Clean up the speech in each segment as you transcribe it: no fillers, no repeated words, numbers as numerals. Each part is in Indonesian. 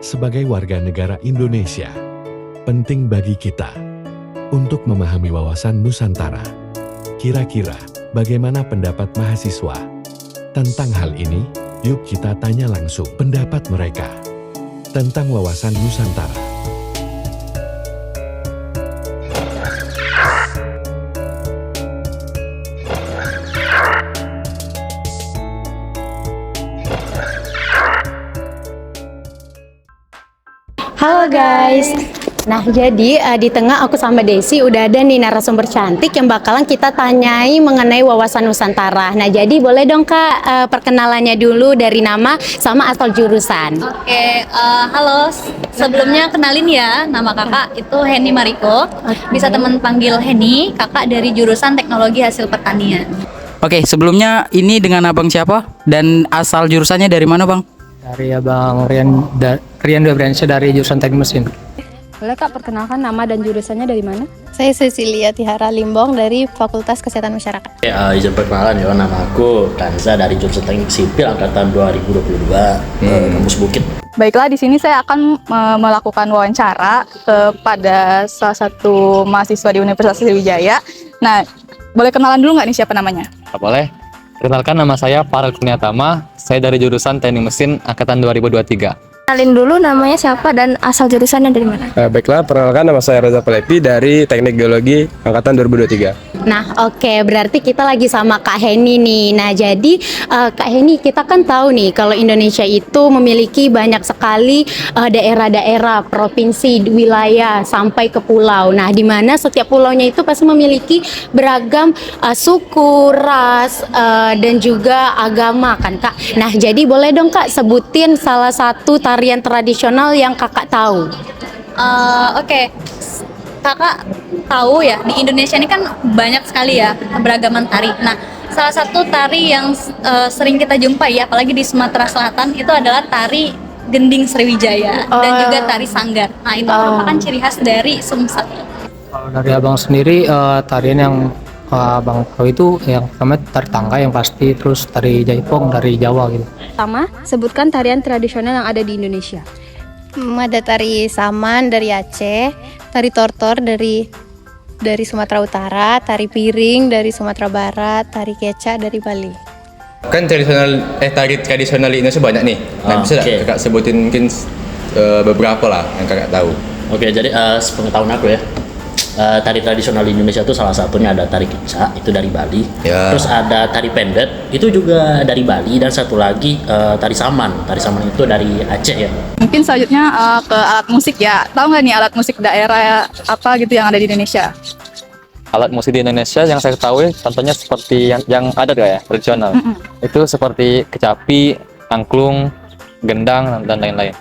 Sebagai warga negara Indonesia, penting bagi kita untuk memahami wawasan Nusantara. Kira-kira bagaimana pendapat mahasiswa tentang hal ini? Yuk kita tanya langsung pendapat mereka tentang wawasan Nusantara. Halo guys. Nah, jadi di tengah aku sama Desi udah ada nih narasumber cantik yang bakalan kita tanyai mengenai wawasan Nusantara. Nah, jadi boleh dong Kak perkenalannya dulu dari nama sama asal jurusan. Oke, halo. Sebelumnya kenalin ya, nama kakak itu Heni Mariko. Bisa teman panggil Heni, kakak dari jurusan Teknologi Hasil Pertanian. Oke, sebelumnya ini dengan abang siapa dan asal jurusannya dari mana bang? Dari Abang Rian Debriansyah dari jurusan Teknik Mesin. Boleh Kak perkenalkan nama dan jurusannya dari mana? Saya Cecilia Tihara Limbong dari Fakultas Kesehatan Masyarakat. Izin perkenalan ya, nama aku Kanza dari jurusan Teknik Sipil angkatan 2022 kampus Bukit. Baiklah, di sini saya akan melakukan wawancara kepada salah satu mahasiswa di Universitas Sriwijaya. Nah, boleh kenalan dulu nggak nih siapa namanya? Boleh. Perkenalkan, nama saya Farel Kurniatama. Saya dari jurusan Teknik Mesin angkatan 2023. Kenalin dulu namanya siapa dan asal jurusannya dari mana? Baiklah, perkenalkan nama saya Reza Palepi dari Teknik Geologi angkatan 2023. Nah, oke, berarti kita lagi sama Kak Heni nih. Nah, jadi Kak Heni, kita kan tahu nih kalau Indonesia itu memiliki banyak sekali daerah-daerah, provinsi, wilayah sampai ke pulau. Nah, di mana setiap pulaunya itu pasti memiliki beragam suku, ras, dan juga agama kan, Kak. Nah, jadi boleh dong Kak sebutin salah satu tarian tradisional yang kakak tahu. Oke. Kakak tahu ya, di Indonesia ini kan banyak sekali ya keberagaman tari. Nah, salah satu tari yang sering kita jumpai ya, apalagi di Sumatera Selatan, itu adalah tari gending Sriwijaya dan juga tari sanggar. Nah, itu merupakan ciri khas dari Sumsel. Kalau dari abang sendiri, tarian yang abang tahu itu yang namanya tari tangga yang pasti, terus tari jaipong dari Jawa gitu. Pertama, sebutkan tarian tradisional yang ada di Indonesia. Ada tari saman dari Aceh, tari tortor dari Sumatera Utara, tari piring dari Sumatera Barat, tari kecak dari Bali. Kan tari tradisional di Indonesia banyak nih. Nah, bisa nggak kakak sebutin mungkin beberapa lah yang kakak tahu? Oke, jadi sepengetahuan aku ya, tari tradisional di Indonesia itu salah satunya ada tari kecak, itu dari Bali. Ya. Terus ada tari pendet, itu juga dari Bali, dan satu lagi tari saman. Tari saman itu dari Aceh ya. Mungkin selanjutnya ke alat musik ya. Tahu nggak nih alat musik daerah apa gitu yang ada di Indonesia? Alat musik di Indonesia yang saya ketahui contohnya seperti yang ada ya, tradisional. Itu seperti kecapi, angklung, gendang, dan lain-lain.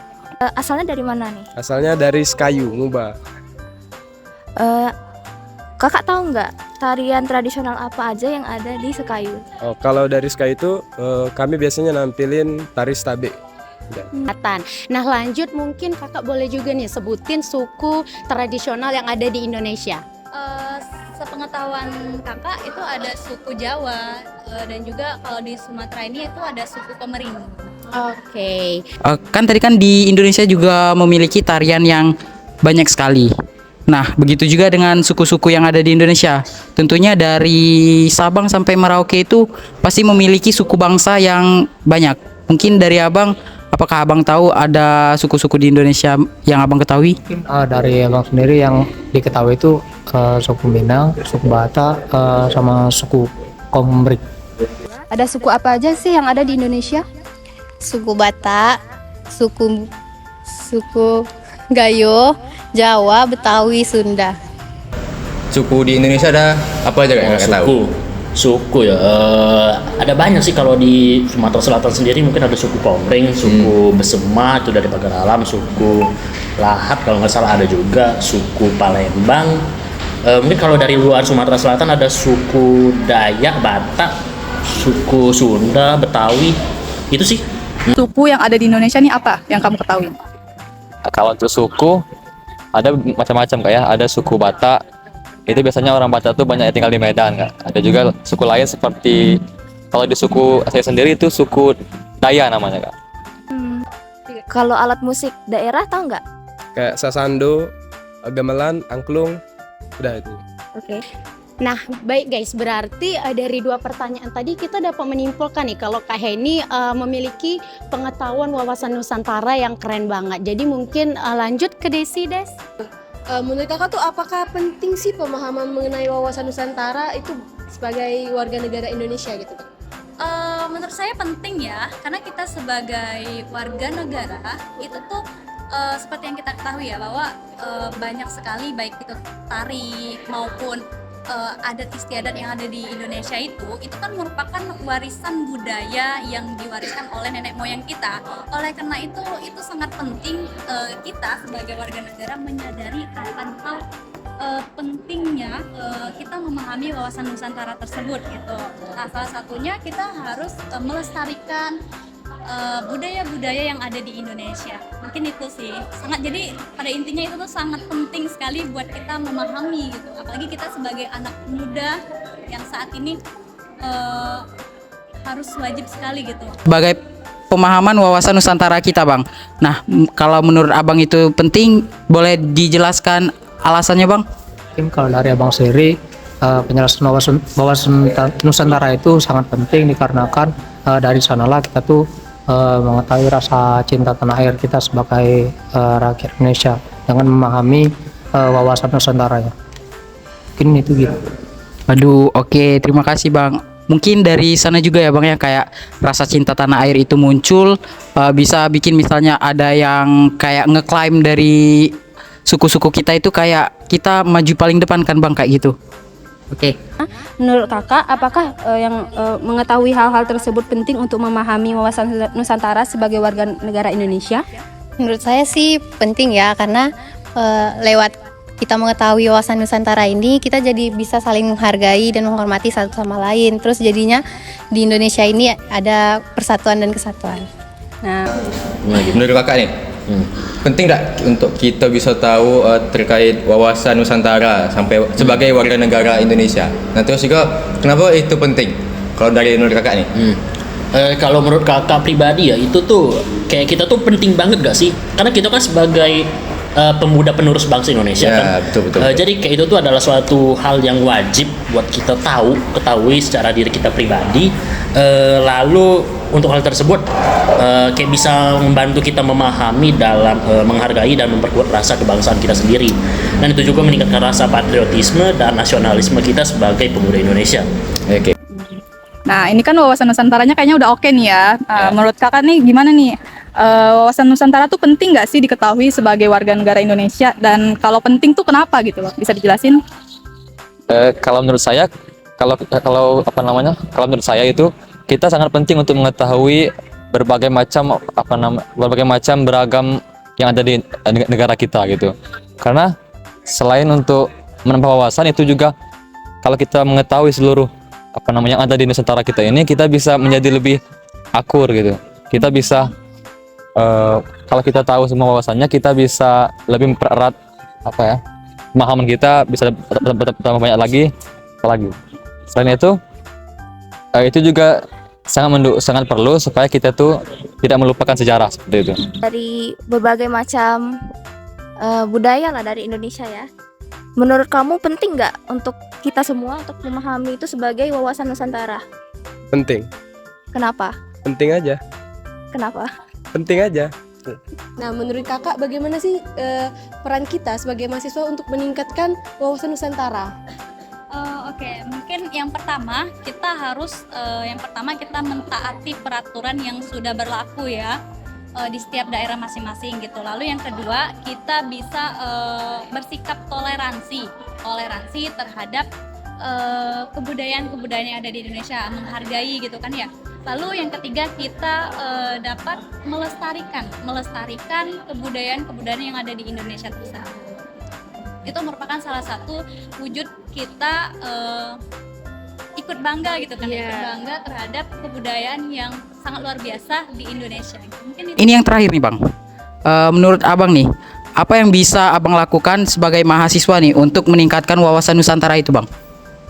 Asalnya dari mana nih? Asalnya dari Sekayu, Ngubah. Kakak tahu nggak tarian tradisional apa aja yang ada di Sekayu? Oh, kalau dari Sekayu itu kami biasanya nampilin tari stabe. Nah, lanjut mungkin kakak boleh juga nih sebutin suku tradisional yang ada di Indonesia. Sepengetahuan kakak itu ada suku Jawa, dan juga kalau di Sumatera ini itu ada suku Komering. Oke. Kan tadi kan di Indonesia juga memiliki tarian yang banyak sekali. Nah, begitu juga dengan suku-suku yang ada di Indonesia. Tentunya dari Sabang sampai Merauke itu pasti memiliki suku bangsa yang banyak. Mungkin dari abang, apakah abang tahu ada suku-suku di Indonesia yang abang ketahui? Dari abang sendiri yang diketahui itu suku Minang, suku Batak, sama suku Komering. Ada suku apa aja sih yang ada di Indonesia? Suku Batak, suku Gayo, Jawa, Betawi, Sunda. Suku di Indonesia ada apa aja yang kakak tahu? Suku ya, ada banyak sih. Kalau di Sumatera Selatan sendiri mungkin ada suku Komering, suku Besema itu dari Pagar Alam, suku Lahat kalau nggak salah ada juga, suku Palembang. Mungkin kalau dari luar Sumatera Selatan ada suku Dayak, Batak, suku Sunda, Betawi, itu sih. Suku yang ada di Indonesia nih apa yang kamu ketahui? Kalau untuk suku ada macam-macam kayak ada suku Batak. Itu biasanya orang Batak tuh banyak yang tinggal di Medan kan. Ada juga suku lain seperti kalau di suku saya sendiri itu suku Daya namanya kak. Kalau alat musik daerah tahu nggak? Kayak sasando, gamelan, angklung, udah itu. Oke. Nah, baik guys, berarti dari 2 pertanyaan tadi kita dapat menyimpulkan nih kalau Kak Heni memiliki pengetahuan wawasan Nusantara yang keren banget. Jadi mungkin lanjut ke Desi, Des. Menurut kakak tuh apakah penting sih pemahaman mengenai wawasan Nusantara itu sebagai warga negara Indonesia gitu? Menurut saya penting ya, karena kita sebagai warga negara itu tuh seperti yang kita ketahui ya bahwa banyak sekali baik itu tari maupun adat istiadat yang ada di Indonesia itu kan merupakan warisan budaya yang diwariskan oleh nenek moyang kita. Oleh karena itu sangat penting kita sebagai warga negara menyadari akan hal pentingnya kita memahami wawasan Nusantara tersebut gitu. Nah, salah satunya kita harus melestarikan budaya-budaya yang ada di Indonesia. Mungkin itu sih jadi pada intinya itu tuh sangat penting sekali buat kita memahami gitu, apalagi kita sebagai anak muda yang saat ini harus wajib sekali gitu. Sebagai pemahaman wawasan Nusantara kita, Bang. Nah, kalau menurut Abang itu penting, boleh dijelaskan alasannya, Bang? Mungkin kalau dari Abang sendiri, penjelasan wawasan Nusantara itu sangat penting dikarenakan dari sanalah kita tuh mengetahui rasa cinta tanah air kita sebagai rakyat Indonesia dengan memahami wawasan Nusantaranya. Mungkin itu gitu. Aduh, oke, terima kasih Bang. Mungkin dari sana juga ya Bang ya, kayak rasa cinta tanah air itu muncul, bisa bikin misalnya ada yang kayak ngeklaim dari suku-suku kita itu kayak kita maju paling depan kan Bang, kayak gitu. Oke. Menurut kakak, apakah mengetahui hal-hal tersebut penting untuk memahami wawasan Nusantara sebagai warga negara Indonesia? Menurut saya sih penting ya, karena lewat kita mengetahui wawasan Nusantara ini, kita jadi bisa saling menghargai dan menghormati satu sama lain. Terus jadinya di Indonesia ini ada persatuan dan kesatuan. Nah, menurut kakak nih, penting nggak untuk kita bisa tahu terkait wawasan Nusantara sampai sebagai warga negara Indonesia? Nah terus juga kenapa itu penting? Kalau dari menurut kakak nih? Kalau menurut kakak pribadi ya, itu tuh kayak kita tuh penting banget gak sih? Karena kita kan sebagai pemuda penerus bangsa Indonesia kan. Betul. Jadi kayak itu tuh adalah suatu hal yang wajib buat kita ketahui secara diri kita pribadi. Lalu untuk hal tersebut kayak bisa membantu kita memahami dalam menghargai dan memperkuat rasa kebangsaan kita sendiri. Dan itu juga meningkatkan rasa patriotisme dan nasionalisme kita sebagai pemuda Indonesia. Oke. Nah, ini kan wawasan Nusantaranya kayaknya udah oke nih ya. Menurut kakak nih gimana nih? Wawasan Nusantara tuh penting nggak sih diketahui sebagai warga negara Indonesia? Dan kalau penting tuh kenapa gitu loh? Bisa dijelasin? Kalau menurut saya, kalau menurut saya itu kita sangat penting untuk mengetahui berbagai macam beragam yang ada di negara kita gitu. Karena selain untuk menambah wawasan, itu juga kalau kita mengetahui seluruh yang ada di Nusantara kita ini, kita bisa menjadi lebih akur gitu. Kita bisa kalau kita tahu semua wawasannya, kita bisa lebih mempererat pemahaman kita, bisa bertambah banyak lagi. Selain itu juga sangat perlu supaya kita tuh tidak melupakan sejarah seperti itu. Dari berbagai macam budaya lah dari Indonesia ya. Menurut kamu penting nggak untuk kita semua untuk memahami itu sebagai wawasan Nusantara? Penting. Kenapa? Penting aja. Kenapa? Penting aja. Nah, menurut kakak bagaimana sih peran kita sebagai mahasiswa untuk meningkatkan wawasan Nusantara? Oke, mungkin yang pertama kita mentaati peraturan yang sudah berlaku ya di setiap daerah masing-masing gitu. Lalu yang kedua, kita bisa bersikap toleransi terhadap kebudayaan yang ada di Indonesia, menghargai gitu kan ya. Lalu yang ketiga, kita dapat melestarikan kebudayaan yang ada di Indonesia tersebut. Itu merupakan salah satu wujud kita ikut bangga gitu kan, ikut bangga terhadap kebudayaan yang sangat luar biasa di Indonesia. Mungkin itu. Ini yang terakhir nih Bang, menurut Abang nih, apa yang bisa Abang lakukan sebagai mahasiswa nih untuk meningkatkan wawasan Nusantara itu Bang?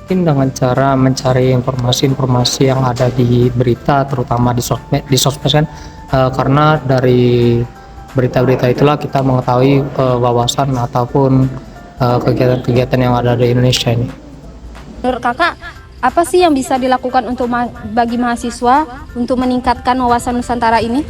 Mungkin dengan cara mencari informasi-informasi yang ada di berita, terutama di sosmed kan, karena dari berita-berita itulah kita mengetahui wawasan ataupun kegiatan-kegiatan yang ada di Indonesia ini. Menurut kakak, apa sih yang bisa dilakukan untuk bagi mahasiswa untuk meningkatkan wawasan Nusantara ini?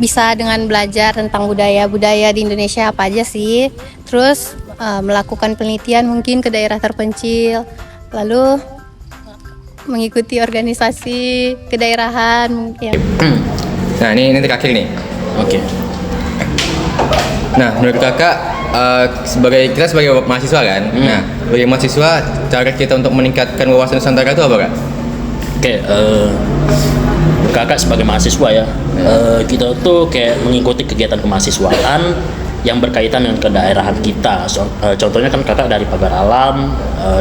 Bisa dengan belajar tentang budaya-budaya di Indonesia apa aja sih, terus melakukan penelitian mungkin ke daerah terpencil, lalu mengikuti organisasi kedaerahan ya. Nah ini terakhir nih. Oke. Nah menurut kakak kita sebagai mahasiswa kan, nah sebagai mahasiswa cara kita untuk meningkatkan wawasan Nusantara itu apa kak? Oke, kakak sebagai mahasiswa ya, kita tuh kayak mengikuti kegiatan kemahasiswaan yang berkaitan dengan kedaerahan kita. Contohnya kan kakak dari Pagar Alam,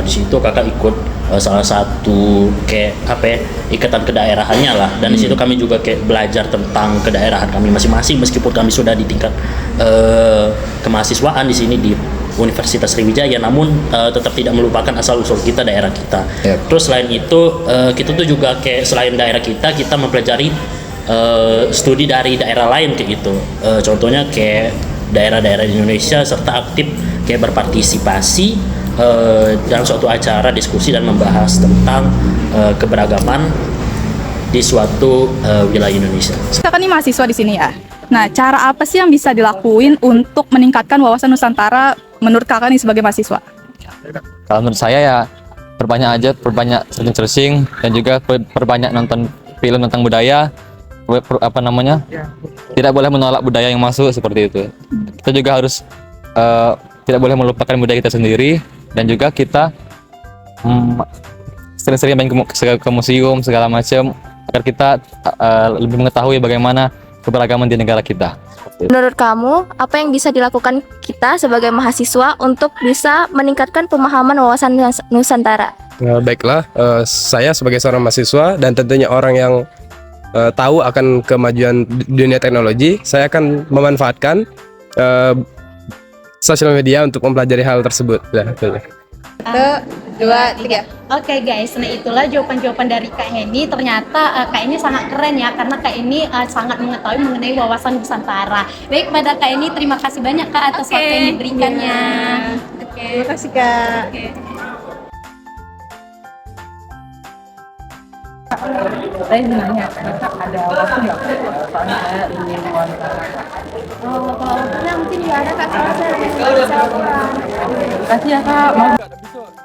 di situ kakak ikut salah satu kayak ikatan kedaerahannya lah, dan di situ kami juga kayak belajar tentang kedaerahan kami masing-masing meskipun kami sudah di tingkat kemahasiswaan di sini di Universitas Sriwijaya, namun tetap tidak melupakan asal usul kita, daerah kita. Terus selain itu kita tuh juga kayak selain daerah kita mempelajari studi dari daerah lain kayak gitu. Contohnya kayak daerah-daerah di Indonesia serta aktif kayak berpartisipasi dalam suatu acara diskusi dan membahas tentang keberagaman di suatu wilayah Indonesia. Kita kan ini mahasiswa di sini ya. Nah, cara apa sih yang bisa dilakuin untuk meningkatkan wawasan Nusantara menurut kakak nih sebagai mahasiswa? Kalau menurut saya ya perbanyak searching dan juga perbanyak nonton film tentang budaya. Tidak boleh menolak budaya yang masuk seperti itu. Kita juga harus tidak boleh melupakan budaya kita sendiri, dan juga kita sering-sering main ke museum segala macam agar kita lebih mengetahui bagaimana keberagaman di negara kita. Menurut kamu, apa yang bisa dilakukan kita sebagai mahasiswa untuk bisa meningkatkan pemahaman wawasan Nusantara? Baiklah, saya sebagai seorang mahasiswa dan tentunya orang yang tahu akan kemajuan dunia teknologi, saya akan memanfaatkan sosial media untuk mempelajari hal tersebut. 1, 2, 3. Oke guys, nah itulah jawaban-jawaban dari Kak Heni. Ternyata Kak Heni sangat keren ya, karena Kak Heni sangat mengetahui mengenai wawasan Nusantara. Baik, kepada Kak Heni terima kasih banyak Kak atas waktu yang diberikannya. Terima kasih Kak. Saya nanya, ada waktu nggak? Soalnya saya ingin wawancara. Oh, kalau mungkin nggak ada Kak, soalnya saya bisa pulang. Terima kasih ya Kak.